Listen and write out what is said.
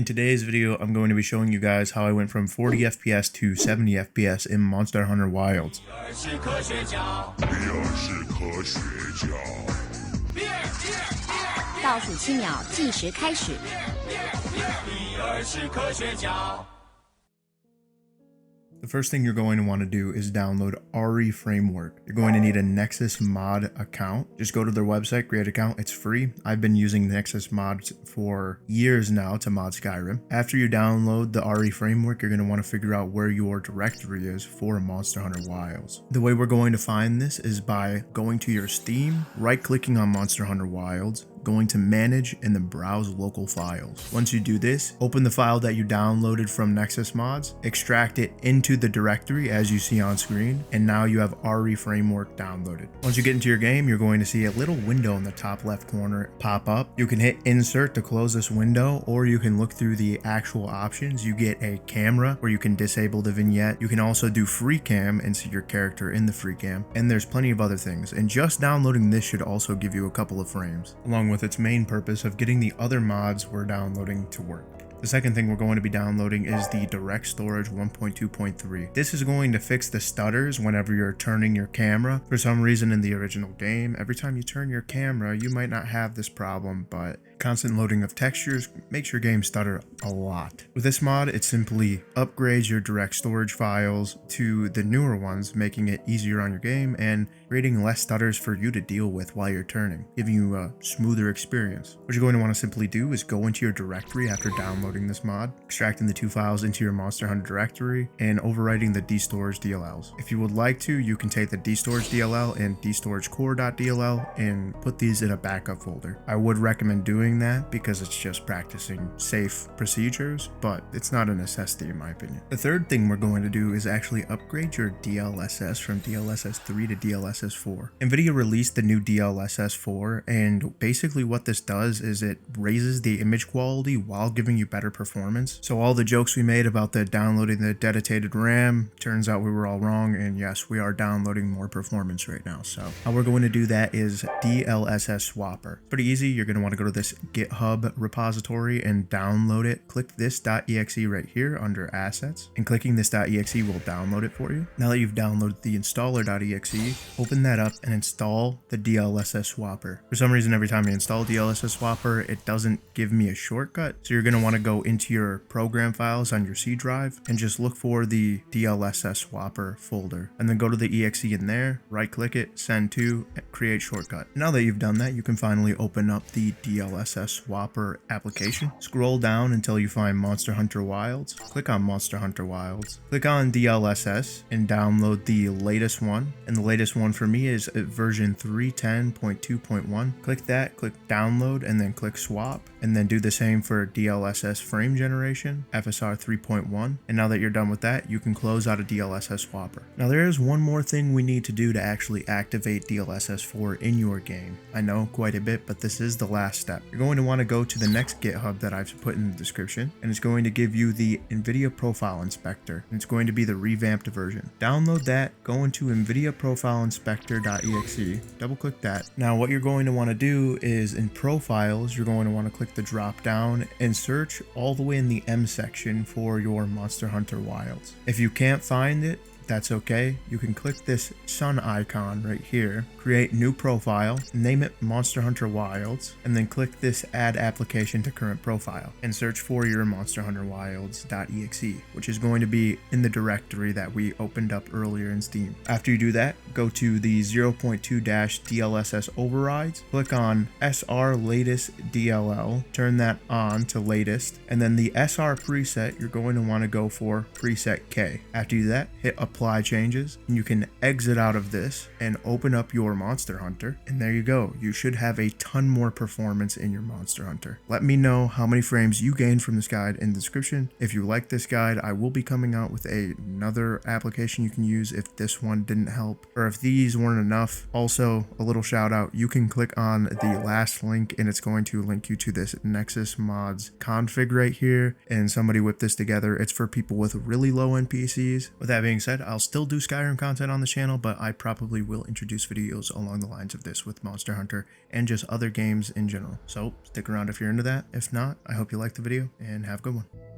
In today's video, I'm going to be showing you guys how I went from 40 FPS to 70 FPS in Monster Hunter Wilds. 倒数7秒，计时开始。 The first thing you're going to want to do is download REFrameWork. You're going to need a Nexus mod account. Just go to their website, create an account, it's free. I've been using Nexus mods for years now to mod Skyrim. After you download the REFrameWork, you're going to want to figure out where your directory is for Monster Hunter Wilds. The way we're going to find this is by going to your Steam, right-clicking on Monster Hunter Wilds, going to manage and then browse local files. Once you do this, open the file that you downloaded from Nexus mods, extract it into the directory as you see on screen, and now you have REFrameWork downloaded. Once you get into your game, you're going to see a little window in the top left corner pop up. You can hit insert to close this window, or you can look through the actual options. You get a camera where you can disable the vignette. You can also do free cam and see your character in the free cam, and there's plenty of other things. And just downloading this should also give you a couple of frames, along with its main purpose of getting the other mods we're downloading to work. The second thing we're going to be downloading is the Direct Storage 1.2.3. This is going to fix the stutters whenever you're turning your camera. For some reason in the original game, every time you turn your camera, you might not have this problem, but constant loading of textures makes your game stutter a lot. With this mod, it simply upgrades your direct storage files to the newer ones, making it easier on your game and creating less stutters for you to deal with while you're turning, giving you a smoother experience. What you're going to want to simply do is go into your directory after downloading this mod, extracting the two files into your Monster Hunter directory, and overwriting the dstorage DLLs. If you would like to, you can take the dstorage DLL and dstoragecore.dll and put these in a backup folder. I would recommend doing that because it's just practicing safe procedures, but it's not a necessity in my opinion. The third thing we're going to do is actually upgrade your DLSS from DLSS 3 to DLSS 4. NVIDIA released the new DLSS 4, and basically what this does is it raises the image quality while giving you better performance. So all the jokes we made about the downloading the dedicated RAM, turns out we were all wrong, and yes, we are downloading more performance right now. So how we're going to do that is DLSS swapper. Pretty easy. You're going to want to go to this GitHub repository and download it. Click this .exe right here under assets, and clicking this .exe will download it for you. Now that you've downloaded the installer.exe, open that up and install the DLSS swapper. For some reason, every time you install DLSS swapper, it doesn't give me a shortcut. So you're going to want to go into your program files on your C drive and just look for the DLSS swapper folder, and then go to the exe in there, right click it, send to, create shortcut. Now that you've done that, you can finally open up the DLSS swapper application. Scroll down until you find Monster Hunter Wilds. Click on Monster Hunter Wilds. Click on DLSS and download the latest one. And the latest one for me is version 310.2.1. Click that, click download, and then click swap. And then do the same for DLSS frame generation, FSR 3.1. And now that you're done with that, you can close out a DLSS swapper. Now there is one more thing we need to do to actually activate DLSS 4 in your game. I know, quite a bit, but this is the last step. You're going to want to go to the next GitHub that I've put in the description, and it's going to give you the NVIDIA Profile Inspector, and it's going to be the revamped version. Download that, go into NVIDIA Profile Inspector.exe, double click that. Now what you're going to want to do is in profiles, you're going to want to click the drop down and search all the way in the M section for your Monster Hunter Wilds. If you can't find it, that's okay. You can click this sun icon right here, create new profile, name it Monster Hunter Wilds, and then click this add application to current profile and search for your Monster Hunter Wilds.exe, which is going to be in the directory that we opened up earlier in Steam. After you do that, go to the 0.2-DLSS overrides, click on SR latest DLL, turn that on to latest, and then the SR preset, you're going to want to go for preset K. After you do that, hit apply changes, and you can exit out of this and open up your Monster Hunter, and there you go. You should have a ton more performance in your Monster Hunter. Let me know how many frames you gained from this guide in the description. If you like this guide, I will be coming out with another application you can use if this one didn't help, or if these weren't enough. Also, a little shout out, you can click on the last link and it's going to link you to this Nexus mods config right here, and somebody whipped this together. It's for people with really low end PCs. With that being said, I'll still do Skyrim content on the channel, but I probably will introduce videos along the lines of this with Monster Hunter and just other games in general. So stick around if you're into that. If not, I hope you liked the video and have a good one.